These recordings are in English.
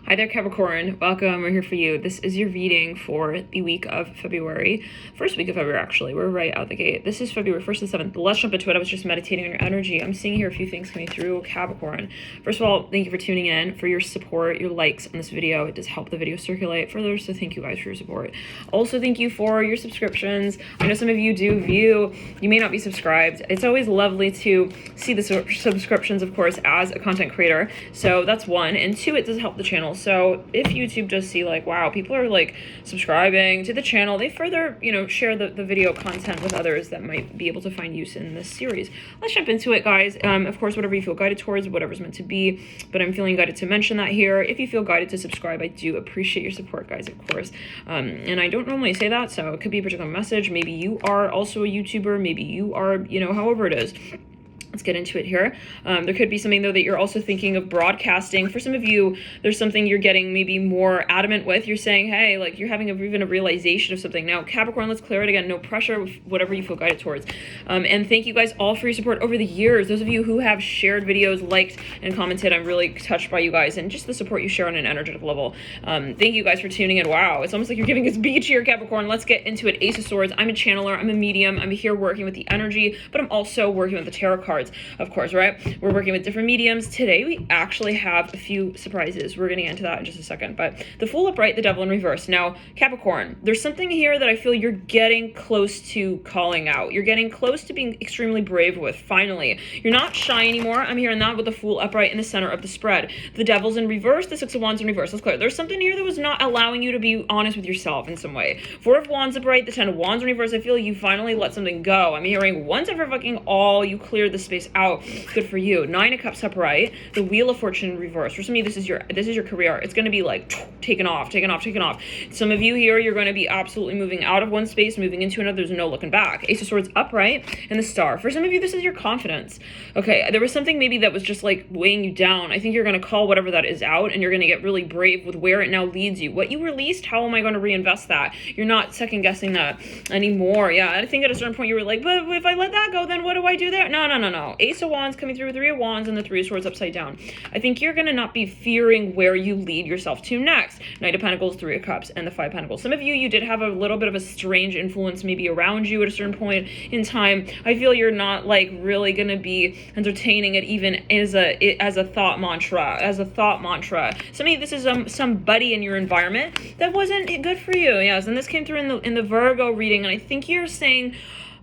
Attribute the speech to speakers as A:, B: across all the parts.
A: Hi there, Capricorn. Welcome. We're here for you. This is your reading for the week of February. First week of February, actually. We're right out the gate. This is February 1st and 7th. Let's jump into it. I was just meditating on your energy. I'm seeing here a few things coming through, Capricorn. First of all, thank you for tuning in, for your support, your likes on this video. It does help the video circulate further, so thank you guys for your support. Also, thank you for your subscriptions. I know some of you do view. You may not be subscribed. It's always lovely to see the subscriptions, of course, as a content creator. So that's one. And two, it does help the channel. So if YouTube does see like, wow, people are like subscribing to the channel, they further, share the video content with others that might be able to find use in this series. Let's jump into it, guys. Of course, whatever you feel guided towards, whatever's meant to be, but I'm feeling guided to mention that here. If you feel guided to subscribe, I do appreciate your support, guys, of course. And I don't normally say that, so it could be a particular message. Maybe you are also a YouTuber. Maybe you are, however it is. Let's get into it here. There could be something, though, that you're also thinking of broadcasting. For some of you, there's something you're getting maybe more adamant with. You're saying, hey, like you're having even a realization of something. Now, Capricorn, let's clear it again. No pressure, whatever you feel guided towards. And thank you guys all for your support over the years. Those of you who have shared videos, liked, and commented, I'm really touched by you guys and just the support you share on an energetic level. Thank you guys for tuning in. Wow, it's almost like you're giving us beach here, Capricorn. Let's get into it. Ace of Swords. I'm a channeler. I'm a medium. I'm here working with the energy, but I'm also working with the tarot cards. Of course, right? We're working with different mediums. Today, we actually have a few surprises. We're going to get into that in just a second. But the Fool upright, the Devil in reverse. Now, Capricorn, there's something here that I feel you're getting close to calling out. You're getting close to being extremely brave with, finally. You're not shy anymore. I'm hearing that with the Fool upright in the center of the spread. The Devil's in reverse, the Six of Wands in reverse. Let's clear. There's something here that was not allowing you to be honest with yourself in some way. Four of Wands upright, the Ten of Wands in reverse. I feel you finally let something go. I'm hearing once and for fucking all, you cleared the space out. Good for you. Nine of Cups upright, the Wheel of Fortune in reverse. For some of you, this is your career. It's going to be like taken off. Some of you here, you're going to be absolutely moving out of one space, moving into another. There's no looking back. Ace of Swords upright and the Star. For some of you, this is your confidence. Okay, there was something maybe that was just like weighing you down. I think you're going to call whatever that is out, and you're going to get really brave with where it now leads you. What you released, how am I going to reinvest that? You're not second guessing that anymore. Yeah, I think at a certain point you were like, but if I let that go, then what do I do there? No. Ace of Wands coming through with Three of Wands and the Three of Swords upside down. I think you're going to not be fearing where you lead yourself to next. Knight of Pentacles, Three of Cups, and the Five of Pentacles. Some of you did have a little bit of a strange influence maybe around you at a certain point in time. I feel you're not like really going to be entertaining it even as a thought mantra. Some of you, this is somebody in your environment that wasn't good for you. Yes, and this came through in the Virgo reading, and I think you're saying,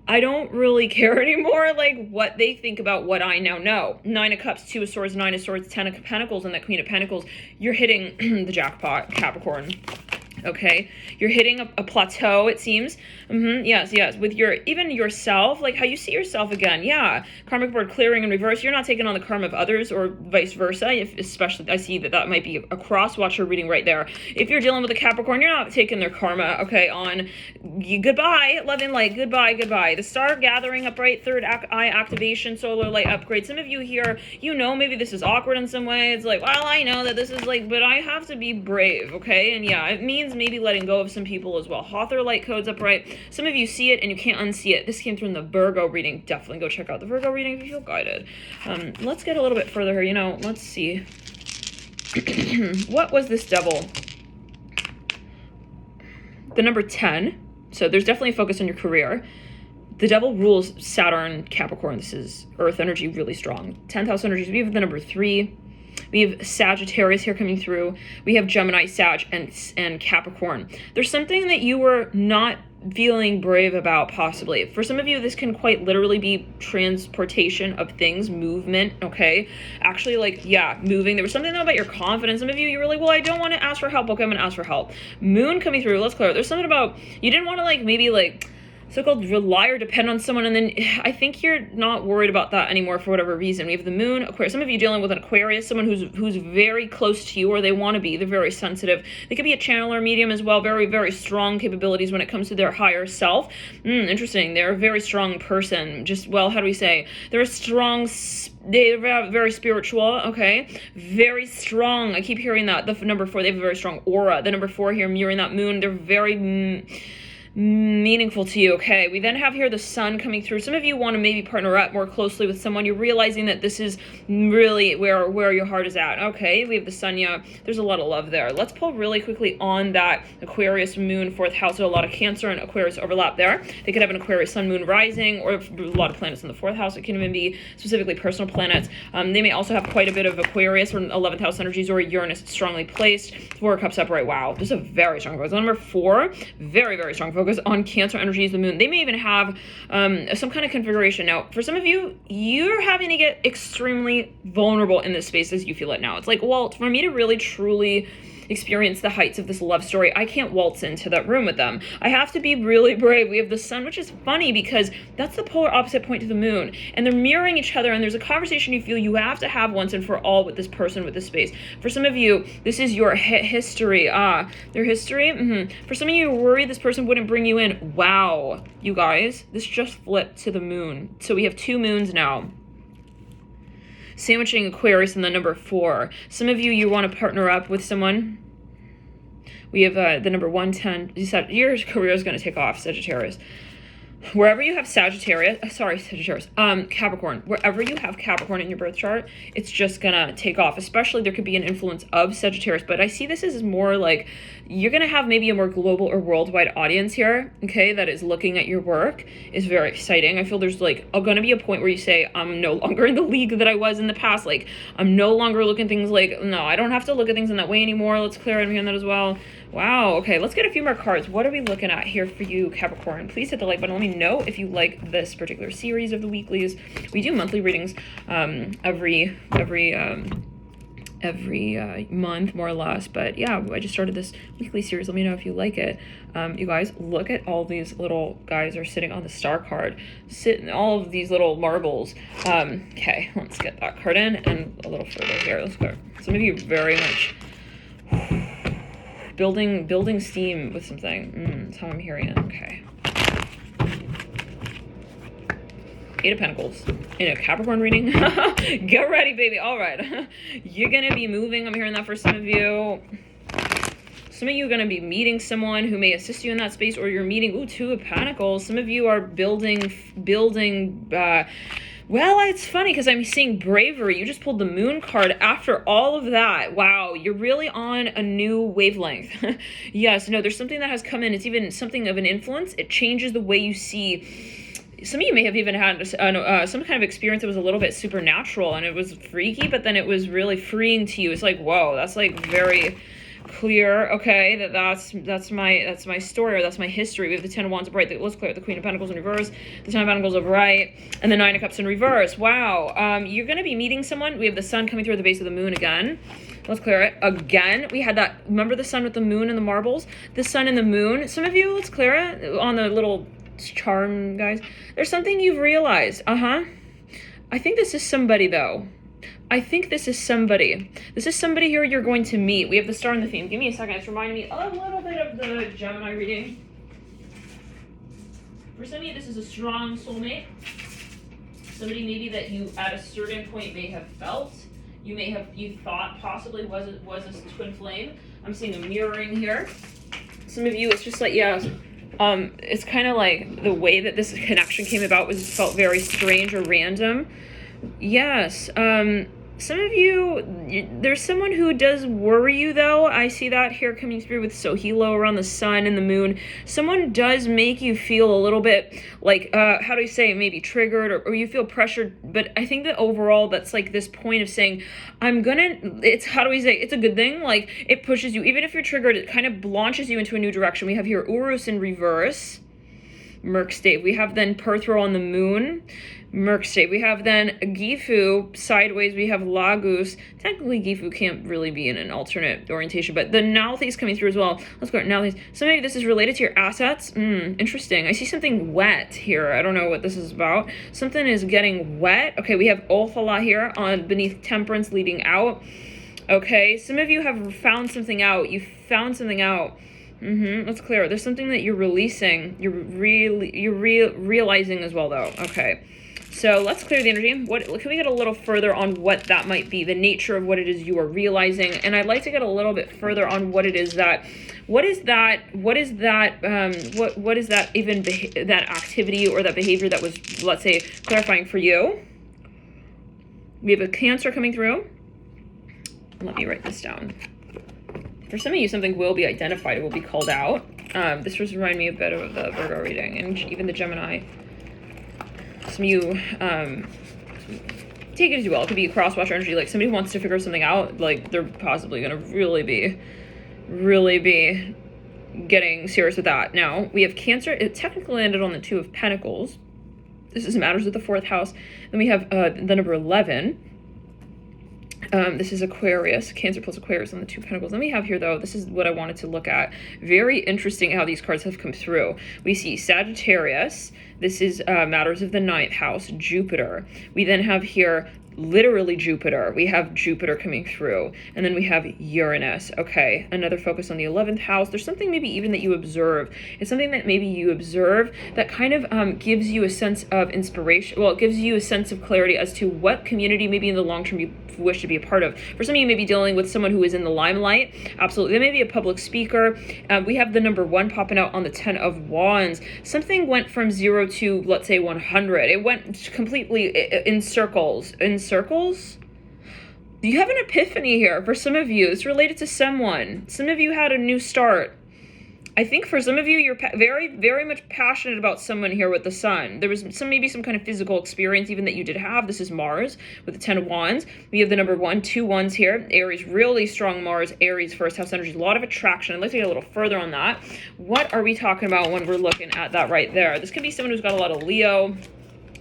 A: I don't really care anymore, like what they think about what I now know. Nine of Cups, Two of Swords, Nine of Swords, Ten of Pentacles, and that Queen of Pentacles. You're hitting the jackpot, Capricorn. Okay, you're hitting a plateau, it seems. Yes, with even yourself, like how you see yourself again. Yeah, karmic board clearing in reverse. You're not taking on the karma of others or vice versa. Especially, I see that might be a cross watcher reading right there. If you're dealing with a Capricorn, you're not taking their karma, okay, on goodbye, loving light, goodbye. The Star gathering upright, third eye activation, solar light upgrade. Some of you here, maybe this is awkward in some way. It's like, well, I know that this is like, but I have to be brave, okay? And yeah, it means maybe letting go of some people as well. Hawthor light codes upright. Some of you see it and you can't unsee it. This came through in the Virgo reading. Definitely go check out the Virgo reading if you feel guided. Let's get a little bit further here. Let's see. What was this Devil? The number 10. So there's definitely a focus on your career. The Devil rules Saturn, Capricorn. This is Earth energy, really strong. 10th house energies. We have the number 3. We have Sagittarius here coming through. We have Gemini, Sag, and Capricorn. There's something that you were not feeling brave about, possibly. For some of you, this can quite literally be transportation of things, movement, okay? Actually, moving. There was something about your confidence. Some of you were like, well, I don't want to ask for help. Okay, I'm going to ask for help. Moon coming through. Let's clear it. There's something about, you didn't want to so-called rely or depend on someone, and then I think you're not worried about that anymore for whatever reason. We have the Moon, Aquarius. Some of you dealing with an Aquarius, someone who's very close to you, or they want to be. They're very sensitive. They could be a channeler medium as well. Very, very strong capabilities when it comes to their higher self. Interesting. They're a very strong person. How do we say? They're they're very spiritual, okay? Very strong. I keep hearing that. The number 4, they have a very strong aura. The number 4 here, mirroring that Moon. They're very meaningful to you. Okay, we then have here the sun coming through. Some of you want to maybe partner up more closely with someone. You're realizing that this is really where your heart is at. Okay, we have the sun. Yeah, there's a lot of love there. Let's pull really quickly on that Aquarius moon, 4th house. So a lot of Cancer and Aquarius overlap there. They could have an Aquarius sun, moon, rising, or a lot of planets in the 4th house. It can even be specifically personal planets. They may also have quite a bit of Aquarius or 11th house energies, or Uranus strongly placed. 4 of Cups upright. Wow, this is a very strong focus. Number 4, very, very strong focus on Cancer energies, the moon. They may even have some kind of configuration. Now, for some of you, you're having to get extremely vulnerable in this space as you feel it now. It's like, well, for me to really, truly experience the heights of this love story, I can't waltz into that room with them. I have to be really brave. We have the sun, which is funny because that's the polar opposite point to the moon, and they're mirroring each other, and there's a conversation you feel you have to have once and for all with this person, with this space. For some of you, this is your history. Their history. For some of you, you're worried this person wouldn't bring you in. Wow, you guys, this just flipped to the moon. So we have 2 moons now, sandwiching Aquarius and the number 4. Some of you, you want to partner up with someone. We have the number 110. You said your career is going to take off, Sagittarius. Wherever you have Sagittarius, Capricorn, wherever you have Capricorn in your birth chart, it's just gonna take off. Especially there could be an influence of Sagittarius, but I see this as more like you're gonna have maybe a more global or worldwide audience here, okay, that is looking at your work. Is very exciting. I feel there's like gonna be a point where you say, I'm no longer in the league that I was in the past. Like, I'm no longer looking things like, no, I don't have to look at things in that way anymore. Let's clear it on that as well. Wow, okay, let's get a few more cards. What are we looking at here for you, Capricorn? Please hit the like button. Let me know if you like this particular series of the weeklies. We do monthly readings every month, more or less. But yeah, I just started this weekly series. Let me know if you like it. You guys, look at all these little guys are sitting on the star card. All of these little marbles. Okay, let's get that card in and a little further here. Let's go. Some of you very much building steam with something. That's how I'm hearing it. Okay. 8 of Pentacles in a Capricorn reading. Get ready, baby. All right. You're going to be moving. I'm hearing that for some of you. Some of you are going to be meeting someone who may assist you in that space, or you're meeting, 2 of Pentacles. Some of you are building, well, it's funny because I'm seeing bravery. You just pulled the moon card after all of that. Wow, you're really on a new wavelength. Yes, no, there's something that has come in. It's even something of an influence. It changes the way you see. Some of you may have even had some kind of experience that was a little bit supernatural, and it was freaky, but then it was really freeing to you. It's like, whoa, that's like very clear. Okay, that's my story, or that's my history. We have the 10 of Wands upright. Let's clear the Queen of Pentacles in reverse, the 10 of Pentacles upright, and the 9 of Cups in reverse. Wow. You're going to be meeting someone. We have the sun coming through at the base of the moon again. Let's clear it again. We had that, remember the sun with the moon and the marbles? The sun and the moon. Some of you, let's clear it on the little charm, guys. There's something you've realized. I think this is somebody, though. I think this is somebody. This is somebody here you're going to meet. We have the star in the theme. Give me a second. It's reminding me a little bit of the Gemini reading. For some of you, this is a strong soulmate. Somebody maybe that you at a certain point may have felt. You thought possibly was a twin flame. I'm seeing a mirroring here. Some of you, it's just like, yeah, it's kind of like the way that this connection came about felt very strange or random. Yes. Some of you, there's someone who does worry you, though. I see that here coming through with Sohilo around the sun and the moon. Someone does make you feel a little bit like, how do I say, maybe triggered, or you feel pressured. But I think that overall, that's like this point of saying, it's, how do we say, it's a good thing. Like, it pushes you. Even if you're triggered, it kind of launches you into a new direction. We have here Urus in reverse, Merc state. We have then Perthro on the moon, Merc state. We have then Gifu sideways. We have Lagus. Technically, Gifu can't really be in an alternate orientation, but the Nauthiz is coming through as well. Let's go Nauthiz. So maybe this is related to your assets. Interesting. I see something wet here. I don't know what this is about. Something is getting wet. Okay, we have Othala here on beneath Temperance leading out. Okay, some of you have found something out. You found something out. Let's clear it. There's something that you're releasing. You're realizing as well, though. Okay. So let's clear the energy. What can we get a little further on what that might be, the nature of what it is you are realizing? And I'd like to get a little bit further on what it is that, what is that even that activity or that behavior that was, let's say, clarifying for you. We have a Cancer coming through. Let me write this down. For some of you, something will be identified. It will be called out. This was remind me a bit of the Virgo reading and even the Gemini. Some of you, take it as you will. It could be a cross-watcher energy. Like somebody wants to figure something out. Like they're possibly going to really be getting serious with that. Now, we have Cancer. It technically landed on the Two of Pentacles. This is matters with the 4th house. Then we have the number 11. This is Aquarius, Cancer plus Aquarius on the 2 Pentacles. Then we have here, though, this is what I wanted to look at. Very interesting how these cards have come through. We see Sagittarius. This is matters of the 9th house, Jupiter. We then have here literally Jupiter. We have Jupiter coming through. And then we have Uranus. Okay, another focus on the 11th house. There's something maybe even that you observe. It's something that maybe you observe that kind of gives you a sense of inspiration. Well, it gives you a sense of clarity as to what community maybe in the long term you wish to be a part of. For some of you, may be dealing with someone who is in the limelight. Absolutely. They may be a public speaker. We have the number 1 popping out on the 10 of Wands. Something went from 0 to, let's say, 100. It went completely in circles. You have an epiphany here for some of you. It's related to someone. Some of you had a new start. I think for some of you, you're very, very much passionate about someone here with the Sun. There was maybe some kind of physical experience even that you did have. This is Mars with the 10 of Wands. We have the number 1, 2 ones here. Aries, really strong Mars, Aries, 1st house energy, a lot of attraction. I'd like to get a little further on that. What are we talking about when we're looking at that right there? This could be someone who's got a lot of Leo.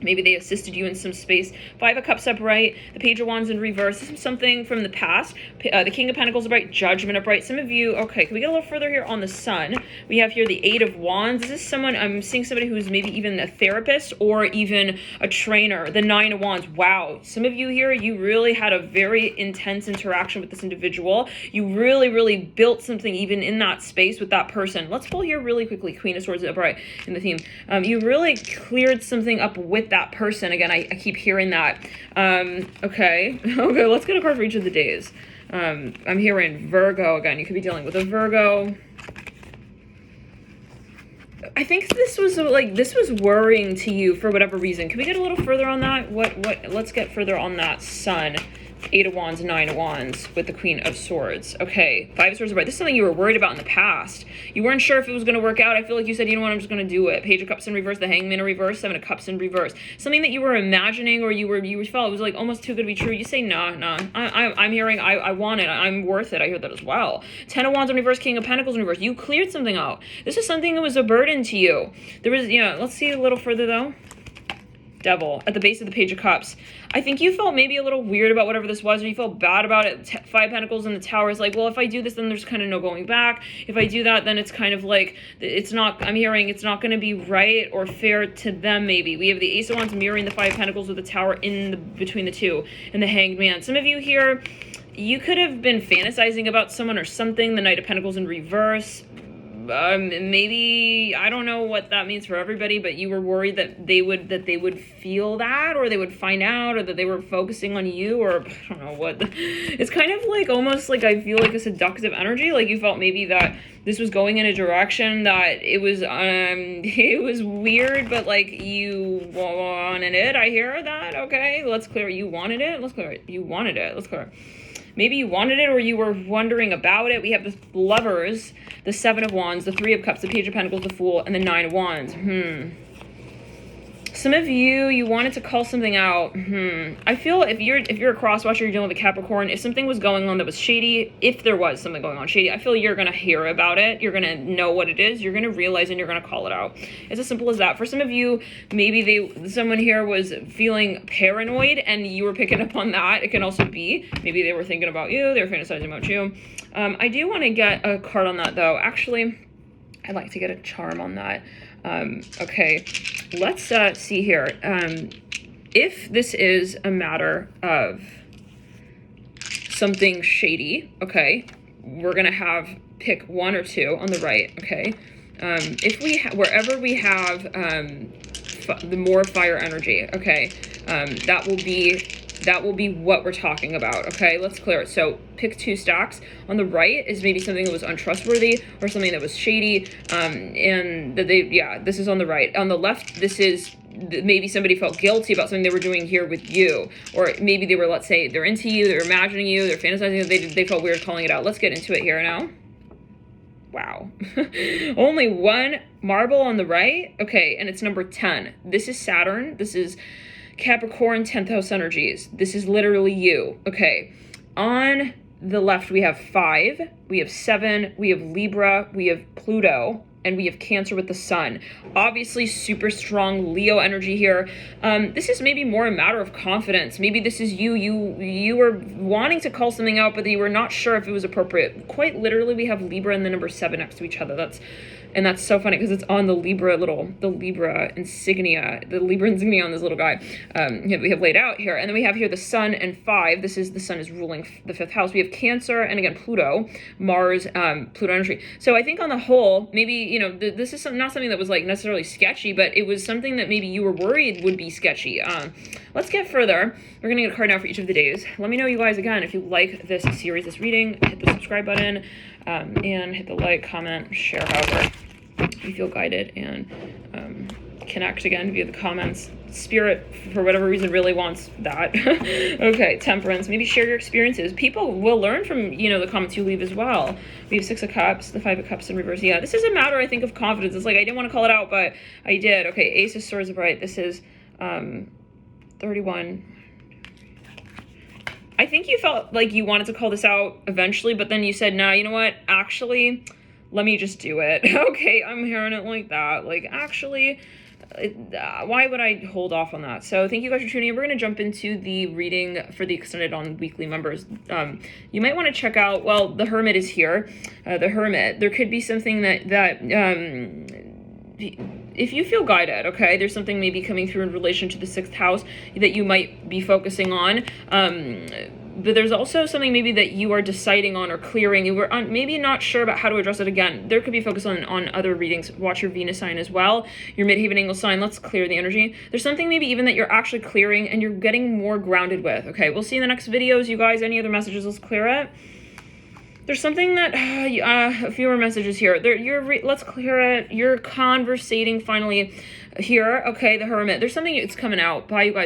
A: Maybe they assisted you in some space. 5 of Cups upright, the Page of Wands in reverse. This is something from the past. The King of Pentacles upright, Judgment upright. Some of you, okay, can we get a little further here on the Sun? We have here the 8 of Wands. This is someone, I'm seeing somebody who's maybe even a therapist or even a trainer. The 9 of Wands, wow. Some of you here, you really had a very intense interaction with this individual. You really, really built something even in that space with that person. Let's pull here really quickly. Queen of Swords upright in the theme. You really cleared something up with that person. Again, I keep hearing that. Okay, let's get a card for each of the days. I'm hearing Virgo again. You could be dealing with a Virgo. I think this was worrying to you for whatever reason. Can we get a little further on that? Let's get further on that Sun. 8 of Wands, 9 of Wands with the Queen of Swords. Okay, 5 of Swords upright. This is something you were worried about in the past. You weren't sure if it was going to work out. I feel like you said, you know what, I'm just going to do it. Page of Cups in reverse, the Hangman in reverse, 7 of Cups in reverse. Something that you were imagining or you felt it was like almost too good to be true. You say, nah. I'm hearing, I want it. I'm worth it. I hear that as well. 10 of Wands in reverse, King of Pentacles in reverse. You cleared something out. This is something that was a burden to you. There was, let's see a little further though. Devil at the base of the Page of Cups. I think you felt maybe a little weird about whatever this was, or you felt bad about it. 5 Pentacles in the Tower is like, well, if I do this, then there's kind of no going back. If I do that, then it's kind of like, it's not, I'm hearing it's not going to be right or fair to them maybe. We have the Ace of Wands mirroring the 5 Pentacles with the Tower between the 2 and the Hanged Man. Some of you here, you could have been fantasizing about someone or something. The Knight of Pentacles in reverse. Maybe, I don't know what that means for everybody, but you were worried that they would feel that, or they would find out, or that they were focusing on you, or I don't know what. It's kind of like almost like I feel like a seductive energy. Like you felt maybe that this was going in a direction that it was weird, but like you wanted it. I hear that. Okay, let's clear. You wanted it. Let's clear it. You wanted it. Let's clear it. Maybe you wanted it or you were wondering about it. We have the Lovers, the 7 of Wands, the 3 of Cups, the Page of Pentacles, the Fool, and the 9 of Wands. Some of you wanted to call something out. I feel if you're a cross-watcher, you're dealing with a Capricorn, if something was going on that was shady, if there was something going on shady, I feel you're going to hear about it. You're going to know what it is. You're going to realize and you're going to call it out. It's as simple as that. For some of you, maybe someone here was feeling paranoid and you were picking up on that. It can also be, maybe they were thinking about you. They were fantasizing about you. I do want to get a card on that though. Actually, I'd like to get a charm on that. Okay, let's see here. If this is a matter of something shady, okay, we're gonna have pick 1 or 2 on the right, okay. If wherever we have the more fire energy. Okay, that will be what we're talking about. Okay, let's clear it. So pick 2 stacks. On the right is maybe something that was untrustworthy or something that was shady, and that this is on the right. On the left, this is maybe somebody felt guilty about something they were doing here with you, or maybe they were, let's say, they're into you, they're imagining you, they're fantasizing, they felt weird calling it out. Let's get into it here now. Wow. Only 1 marble on the right. Okay, and it's number 10. This is Saturn. This is Capricorn 10th house energies. This is literally you. Okay, on the left we have 5, we have 7, we have Libra, we have Pluto, and we have Cancer with the Sun. Obviously super strong Leo energy here. This is maybe more a matter of confidence. Maybe this is you were wanting to call something out, but you were not sure if it was appropriate. Quite literally, we have Libra and the number 7 next to each other. That's so funny because it's on the Libra insignia, on this little guy. We have laid out here, and then we have here the Sun and 5. The Sun is ruling the 5th house. We have Cancer, and again Pluto, Mars, Pluto energy. So I think on the whole, maybe this is not something that was like necessarily sketchy, but it was something that maybe you were worried would be sketchy. Let's get further. We're gonna get a card now for each of the days. Let me know, you guys, again, if you like this series, this reading, hit the subscribe button, and hit the like, comment, share, however you feel guided, and connect again via the comments. Spirit, for whatever reason, really wants that. Okay, Temperance. Maybe share your experiences. People will learn from, the comments you leave as well. We have 6 of Cups, the 5 of Cups in reverse. Yeah, this is a matter, I think, of confidence. It's like, I didn't want to call it out, but I did. Okay, Ace of Swords upright. This is 31. I think you felt like you wanted to call this out eventually, but then you said, nah, you know what? Actually, let me just do it. Okay, I'm hearing it like that. Like, actually, why would I hold off on that? So thank you guys for tuning in. We're going to jump into the reading for the extended on weekly members. You might want to check out, well, the Hermit is here. The Hermit. There could be something that if you feel guided, okay, there's something maybe coming through in relation to the 6th house that you might be focusing on. But there's also something maybe that you are deciding on or clearing. You were maybe not sure about how to address it again. There could be focus on other readings. Watch your Venus sign as well, your midheaven angle sign. Let's clear the energy. There's something maybe even that you're actually clearing and you're getting more grounded with. Okay, we'll see in the next videos, you guys. Any other messages? Let's clear it. There's something that, a few more messages here. Let's clear it. You're conversating finally here. Okay, the Hermit. There's something that's coming out. Bye, you guys.